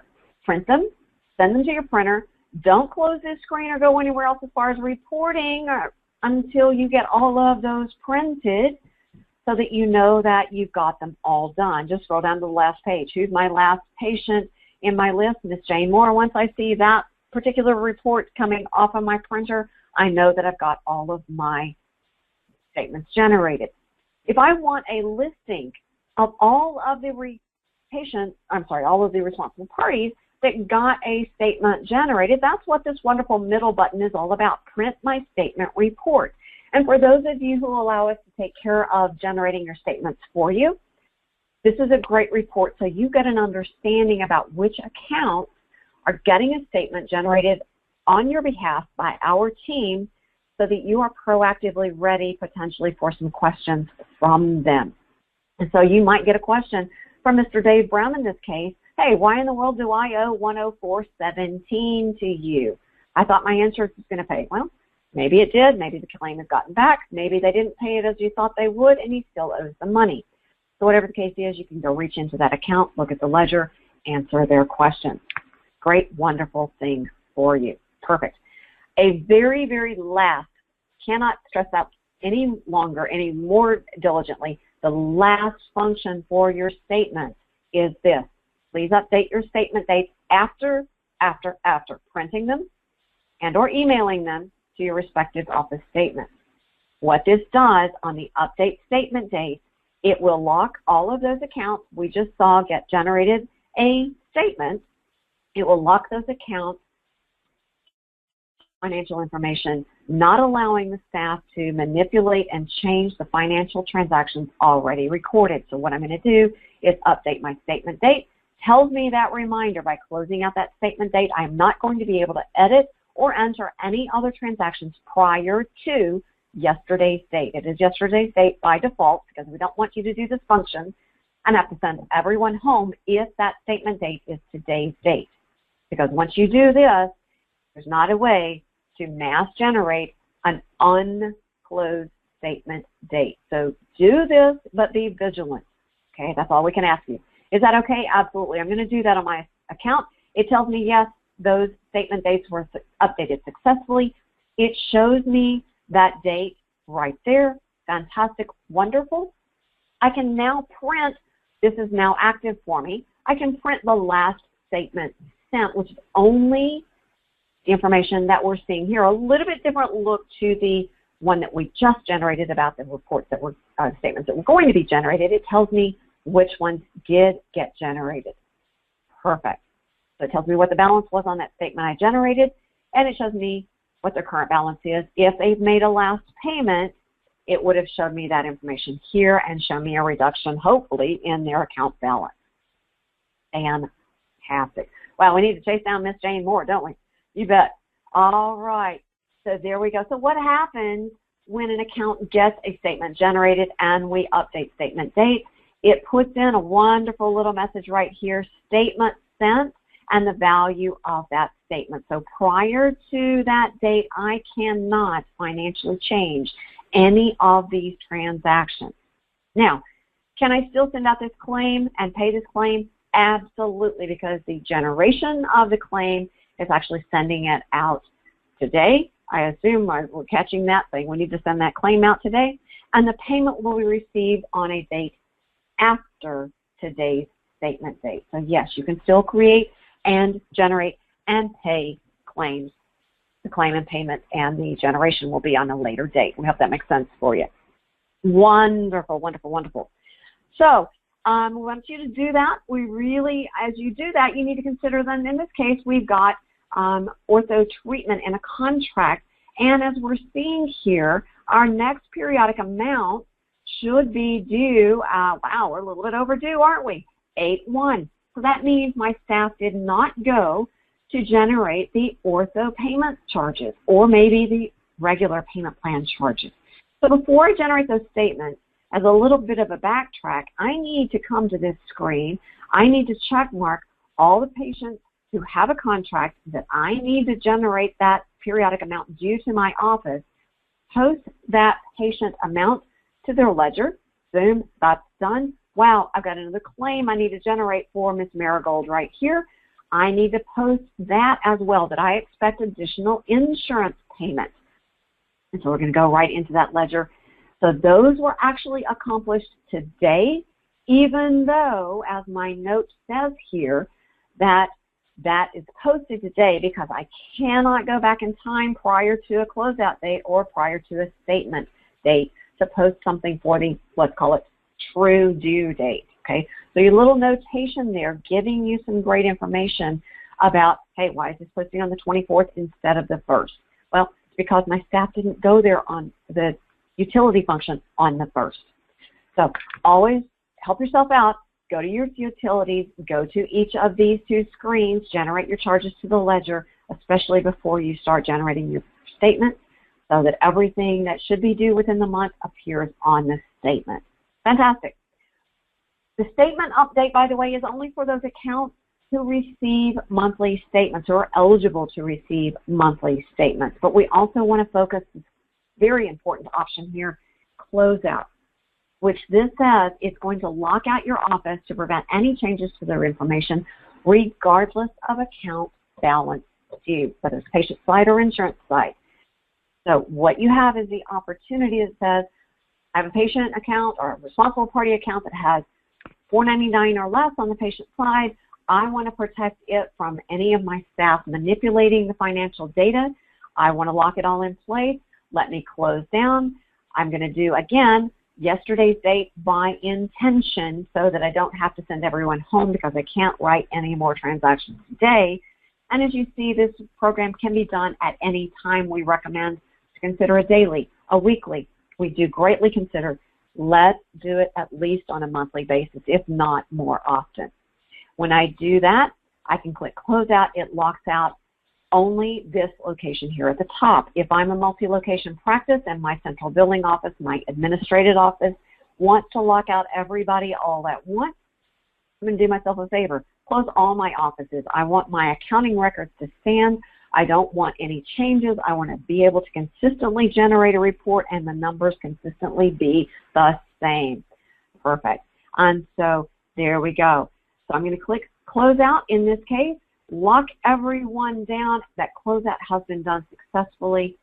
print them, send them to your printer. Don't close this screen or go anywhere else as far as reporting until you get all of those printed so that you know that you've got them all done. Just scroll down to the last page. Who's my last patient in my list? Miss Jane Moore. Once I see that particular report coming off of my printer, I know that I've got all of my statements generated. If I want a listing of all of the all of the responsible parties that got a statement generated, that's what this wonderful middle button is all about, print my statement report. And for those of you who allow us to take care of generating your statements for you, this is a great report so you get an understanding about which accounts are getting a statement generated on your behalf by our team so that you are proactively ready potentially for some questions from them. And so you might get a question from Mr. Dave Brown in this case. Hey, why in the world do I owe $104.17 to you? I thought my insurance was going to pay. Well, maybe it did. Maybe the claim has gotten back. Maybe they didn't pay it as you thought they would, and he still owes the money. So whatever the case is, you can go reach into that account, look at the ledger, answer their questions. Great, wonderful thing for you. Perfect. A very, very last, cannot stress out any longer, any more diligently, the last function for your statement is this. Please update your statement dates after printing them and or emailing them to your respective office statements. What this does on the update statement date, it will lock all of those accounts we just saw get generated a statement. It will lock those accounts, financial information, not allowing the staff to manipulate and change the financial transactions already recorded. So what I'm going to do is update my statement date. Tells me that reminder by closing out that statement date. I'm not going to be able to edit or enter any other transactions prior to yesterday's date. It is yesterday's date by default because we don't want you to do this function and have to send everyone home if that statement date is today's date. Because once you do this, there's not a way to mass generate an unclosed statement date. So do this, but be vigilant. Okay, that's all we can ask you. Is that okay? Absolutely. I'm going to do that on my account. It tells me, yes, those statement dates were updated successfully. It shows me that date right there Fantastic. Wonderful. I can now print, this is now active for me, I can print the last statement sent, which is only the information that we're seeing here. A little bit different look to the one that we just generated about the reports that were, statements that were going to be generated. It tells me which ones did get generated. Perfect. So it tells me what the balance was on that statement I generated, and it shows me what their current balance is. If they've made a last payment, it would have showed me that information here and shown me a reduction, hopefully, in their account balance. Fantastic. Wow, we need to chase down Miss Jane more, don't we? You bet. All right. So there we go. So what happens when an account gets a statement generated and we update statement date? It puts in a wonderful little message right here, statement sent, and the value of that statement. So prior to that date, I cannot financially change any of these transactions. Now, can I still send out this claim and pay this claim? Absolutely, because the generation of the claim is actually sending it out today. I assume we're catching that, saying we need to send that claim out today, and the payment will be received on a date after today's statement date. So yes, you can still create and generate and pay claims. The claim and payment and the generation will be on a later date. We hope that makes sense for you. Wonderful, wonderful, wonderful. So we want you to do that. We really, as you do that, you need to consider then, in this case, we've got ortho treatment in a contract. And as we're seeing here, our next periodic amount should be due, wow, we're a little bit overdue, aren't we? 8/1. So that means my staff did not go to generate the ortho payment charges or maybe the regular payment plan charges. So before I generate those statements, as a little bit of a backtrack, I need to come to this screen. I need to check mark all the patients who have a contract that I need to generate that periodic amount due to my office, post that patient amount to their ledger. Boom, that's done. Wow, I've got another claim I need to generate for Miss Marigold right here. I need to post that as well, that I expect additional insurance payments. And so we're going to go right into that ledger. So those were actually accomplished today, even though, as my note says here, that is posted today because I cannot go back in time prior to a closeout date or prior to a statement date to post something for the, let's call it, true due date. Okay, so your little notation there giving you some great information about, hey, why is this posting on the 24th instead of the 1st? Well, it's because my staff didn't go there on the utility function on the 1st. So always help yourself out. Go to your utilities, go to each of these two screens, generate your charges to the ledger, especially before you start generating your statement, so that everything that should be due within the month appears on the statement. Fantastic. The statement update, by the way, is only for those accounts who receive monthly statements or are eligible to receive monthly statements. But we also want to focus, this very important option here, closeout, which this says it's going to lock out your office to prevent any changes to their information regardless of account balance due, whether it's patient side or insurance side. So what you have is the opportunity that says, I have a patient account or a responsible party account that has $4.99 or less on the patient side. I want to protect it from any of my staff manipulating the financial data. I want to lock it all in place. Let me close down. I'm going to do, again, yesterday's date by intention so that I don't have to send everyone home because I can't write any more transactions today. And as you see, this program can be done at any time. We recommend to consider a daily, a weekly. We do greatly consider, let's do it at least on a monthly basis, if not more often. When I do that, I can click close out. It locks out only this location here at the top. If I'm a multi-location practice and my central billing office, my administrative office wants to lock out everybody all at once, I'm going to do myself a favor. Close all my offices. I want my accounting records to stand. I don't want any changes. I want to be able to consistently generate a report and the numbers consistently be the same. Perfect. And so there we go. So I'm going to click close out in this case, lock everyone down. That closeout has been done successfully.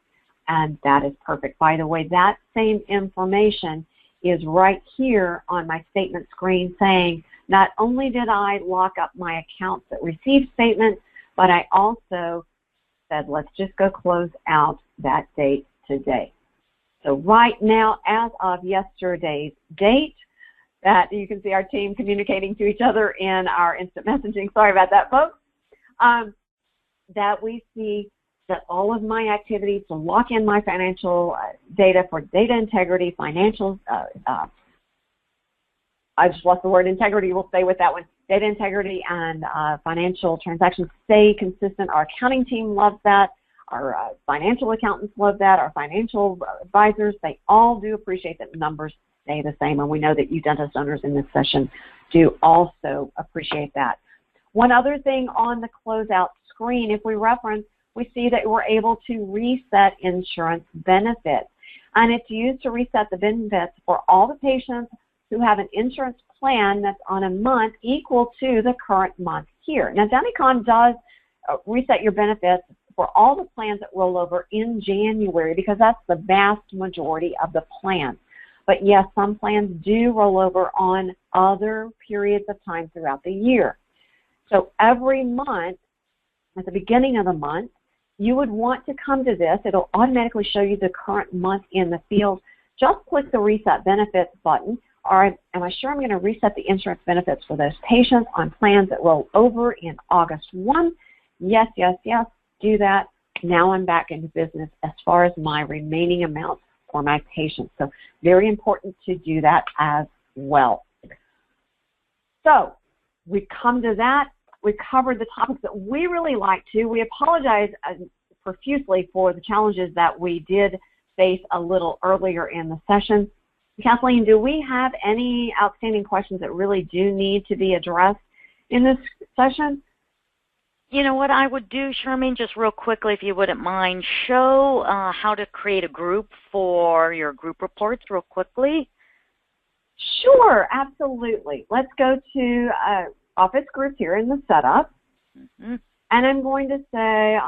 and that is perfect. By the way, that same information is right here on my statement screen saying, not only did I lock up my accounts that received statements, but I also said, let's just go close out that date today. So right now, as of yesterday's date, that you can see our team communicating to each other in our instant messaging. Sorry about that, folks. That we see that all of my activities to lock in my financial data for data integrity, financial, I just lost the word integrity, we'll stay with that one. Data integrity and financial transactions stay consistent. Our accounting team loves that. Our financial accountants love that. Our financial advisors, they all do appreciate that the numbers stay the same. And we know that you dentist owners in this session do also appreciate that. One other thing on the closeout screen, if we reference, we see that we're able to reset insurance benefits. And it's used to reset the benefits for all the patients who have an insurance plan that's on a month equal to the current month here. Now, Denticon does reset your benefits for all the plans that roll over in January because that's the vast majority of the plans. But yes, some plans do roll over on other periods of time throughout the year. So every month, at the beginning of the month, you would want to come to this. It'll automatically show you the current month in the field. Just click the Reset Benefits button. All right, am I sure I'm going to reset the insurance benefits for those patients on plans that roll over in August 1? Yes, yes, yes, do that. Now I'm back into business as far as my remaining amounts for my patients. So very important to do that as well. So we've come to that. We've covered the topics that we really like to. We apologize profusely for the challenges that we did face a little earlier in the session. Kathleen, do we have any outstanding questions that really do need to be addressed in this session? You know what I would do, Charmaine, just real quickly, if you wouldn't mind, show how to create a group for your group reports real quickly. Sure, absolutely. Let's go to Office Groups here in the setup. Mm-hmm. And I'm going to say,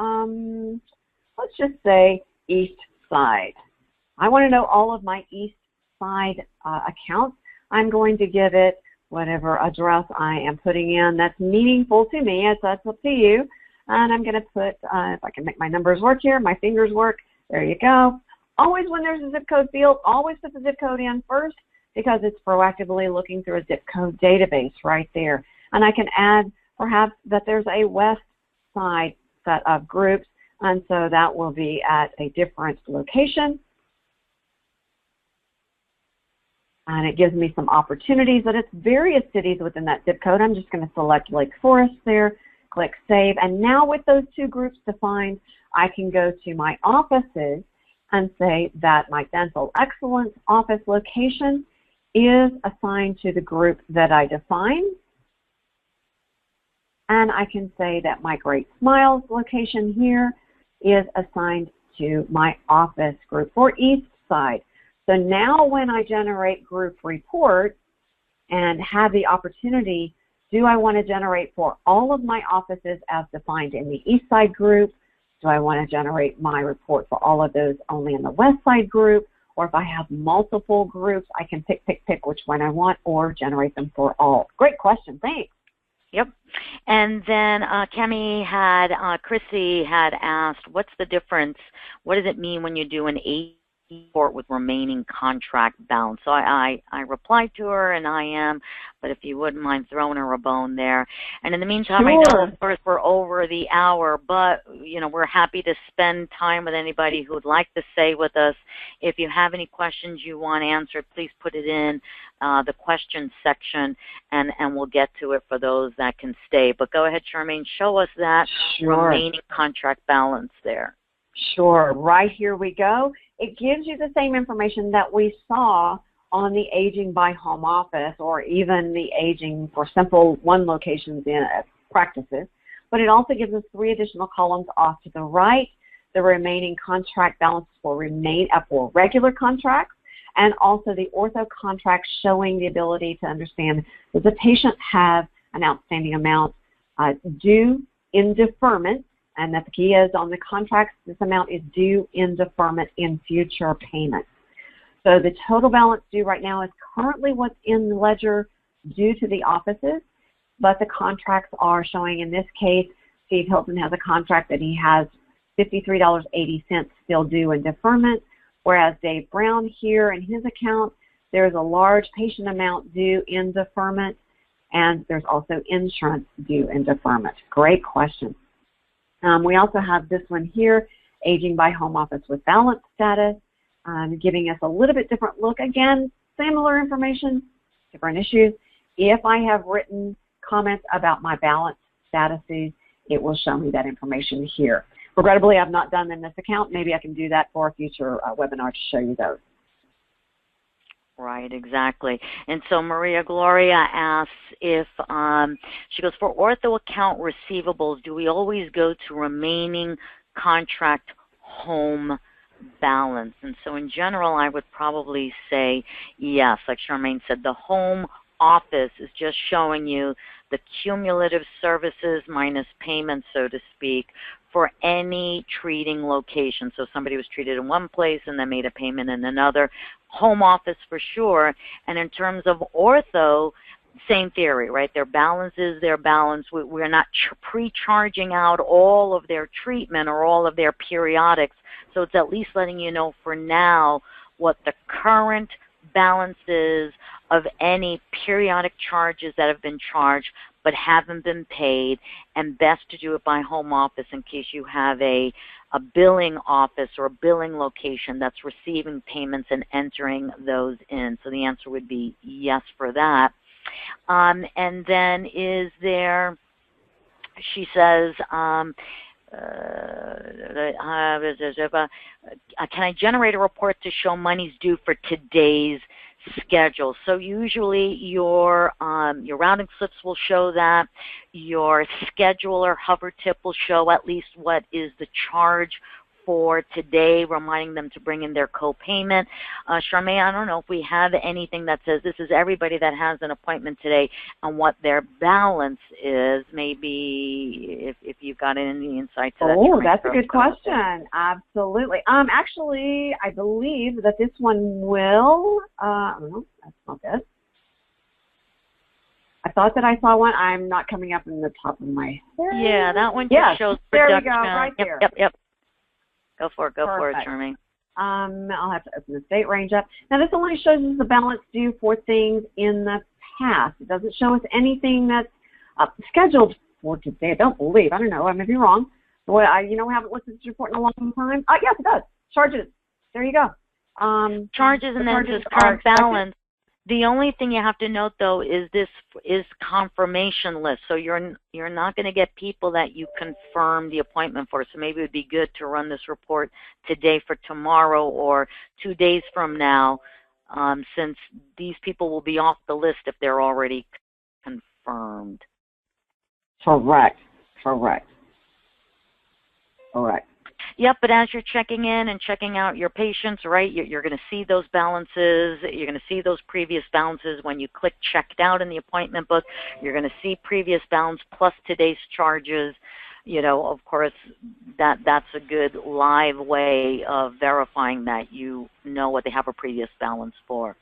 let's just say East Side. I want to know all of my East Side accounts. I'm going to give it whatever address I am putting in that's meaningful to me. That's up to you. And I'm going to put, if I can make my numbers work here, my fingers work, there you go. Always when there's a zip code field, always put the zip code in first because it's proactively looking through a zip code database right there. And I can add perhaps that there's a West Side set of groups, and so that will be at a different location. And it gives me some opportunities, but it's various cities within that zip code. I'm just going to select Lake Forest there, click Save. And now with those two groups defined, I can go to my offices and say that my Dental Excellence office location is assigned to the group that I defined. And I can say that my Great Smiles location here is assigned to my office group for East Side. So now when I generate group reports and have the opportunity, do I want to generate for all of my offices as defined in the East Side group? Do I want to generate my report for all of those only in the West Side group? Or if I have multiple groups, I can pick which one I want or generate them for all. Great question. Thanks. Yep. And then Chrissy had asked, what's the difference? What does it mean when you do an report with remaining contract balance? So I replied to her, and I am, but if you wouldn't mind throwing her a bone there. And in the meantime, sure. I know, of course, we're over the hour, but, you know, we're happy to spend time with anybody who would like to stay with us. If you have any questions you want answered, please put it in the questions section, and we'll get to it for those that can stay. But go ahead, Charmaine, show us that sure. remaining contract balance there. Sure. Right here we go. It gives you the same information that we saw on the aging by home office or even the aging for simple one locations in practices. But it also gives us 3 additional columns off to the right, the remaining contract balance for regular contracts, and also the ortho contract showing the ability to understand does the patient have an outstanding amount due in deferment, And that the key is on the contracts, this amount is due in deferment in future payments. So the total balance due right now is currently what's in the ledger due to the offices, but the contracts are showing, in this case, Steve Hilton has a contract that he has $53.80 still due in deferment, whereas Dave Brown here in his account, there's a large patient amount due in deferment, and there's also insurance due in deferment. Great question. We also have this one here, aging by home office with balance status, giving us a little bit different look. Again, similar information, different issues. If I have written comments about my balance statuses, it will show me that information here. Regrettably, I've not done in this account. Maybe I can do that for a future webinar to show you those. Right, exactly. And so Maria Gloria asks if, she goes, for ortho account receivables, do we always go to remaining contract home balance? And so in general, I would probably say yes. Like Charmaine said, the home office is just showing you the cumulative services minus payments, so to speak, for any treating location. So somebody was treated in one place and then made a payment in another. Home office for sure. And in terms of ortho, same theory, right? Their balance is their balance. We're not pre-charging out all of their treatment or all of their periodics. So it's at least letting you know for now what the current balance is of any periodic charges that have been charged but haven't been paid, and best to do it by home office in case you have a billing office or a billing location that's receiving payments and entering those in. So the answer would be yes for that. And then is there, she says, can I generate a report to show monies due for today's schedule? So usually your routing slips will show that. Your scheduler hover tip will show at least what is the charge for today, reminding them to bring in their co-payment. Charmaine, I don't know if we have anything that says this is everybody that has an appointment today and what their balance is. Maybe if you've got any insight to that. Oh, that's a good question. Absolutely. Actually, I believe that this one will, no, that's not this. I thought that I saw one. I'm not coming up in the top of my head. Yeah, that one just shows production. There we go, right there. Yep. Go for it, Charmaine. I'll have to open the date range up. Now, this only shows us the balance due for things in the past. It doesn't show us anything that's scheduled for today. I don't believe. I don't know. I may be wrong. Boy, I haven't looked at this report in a long time. Yes, it does. Charges. There you go. Charges and then just current balance. The only thing you have to note, though, is this is confirmation list. So you're not going to get people that you confirm the appointment for. So maybe it would be good to run this report today for tomorrow or 2 days from now, since these people will be off the list if they're already confirmed. Correct. Yep, but as you're checking in and checking out your patients, right, you're going to see those balances. You're going to see those previous balances when you click checked out in the appointment book. You're going to see previous balance plus today's charges. Of course, that's a good live way of verifying that you know what they have a previous balance for.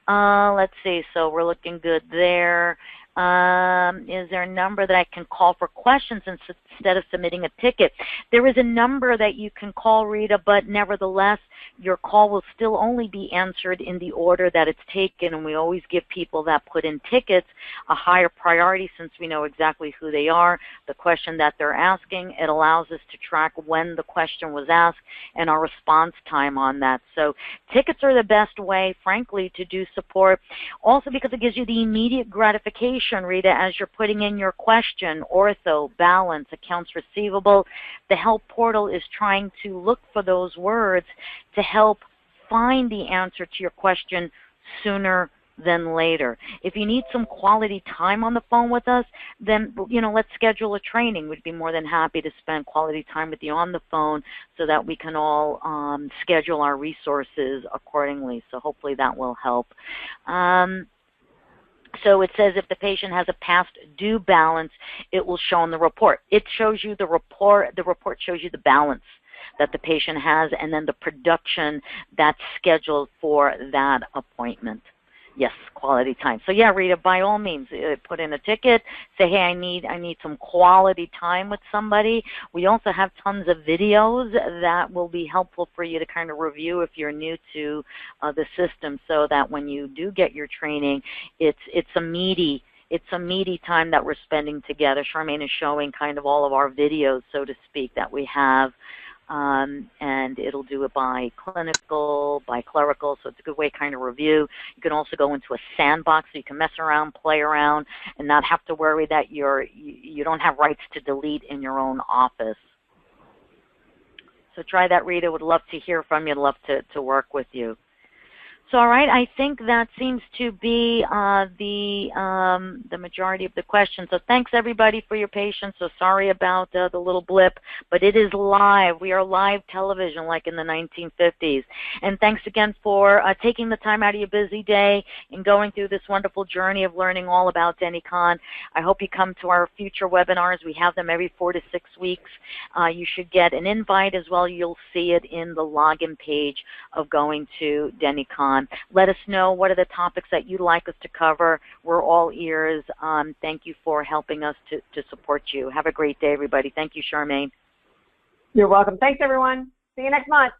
Let's see. So we're looking good there. Is there a number that I can call for questions instead of submitting a ticket? There is a number that you can call, Rita, but nevertheless, your call will still only be answered in the order that it's taken, and we always give people that put in tickets a higher priority since we know exactly who they are, the question that they're asking. It allows us to track when the question was asked and our response time on that. So tickets are the best way, frankly, to do support. Also because it gives you the immediate gratification, Rita, as you're putting in your question, ortho, balance, accounts receivable. The help portal is trying to look for those words to help find the answer to your question sooner than later. If you need some quality time on the phone with us, then let's schedule a training. We'd be more than happy to spend quality time with you on the phone so that we can all schedule our resources accordingly. So hopefully that will help. So it says if the patient has a past due balance, it will show in the report. It shows you the report. The report shows you the balance that the patient has and then the production that's scheduled for that appointment. Yes, quality time. So yeah, Rita, by all means, put in a ticket. Say, hey, I need some quality time with somebody. We also have tons of videos that will be helpful for you to kind of review if you're new to the system, so that when you do get your training, it's a meaty time that we're spending together. Charmaine is showing kind of all of our videos, so to speak, that we have. And it'll do it by clinical, by clerical, so it's a good way to kind of review. You can also go into a sandbox so you can mess around, play around, and not have to worry that you don't have rights to delete in your own office. So try that, Rita. Would love to hear from you. Love to work with you. So, all right, I think that seems to be the majority of the questions. So thanks, everybody, for your patience. So sorry about the little blip, but it is live. We are live television like in the 1950s. And thanks again for taking the time out of your busy day and going through this wonderful journey of learning all about Denticon. I hope you come to our future webinars. We have them every 4 to 6 weeks. You should get an invite as well. You'll see it in the login page of going to Denticon. Let us know what are the topics that you'd like us to cover. We're all ears. Thank you for helping us to support you. Have a great day, everybody. Thank you, Charmaine. You're welcome. Thanks, everyone. See you next month.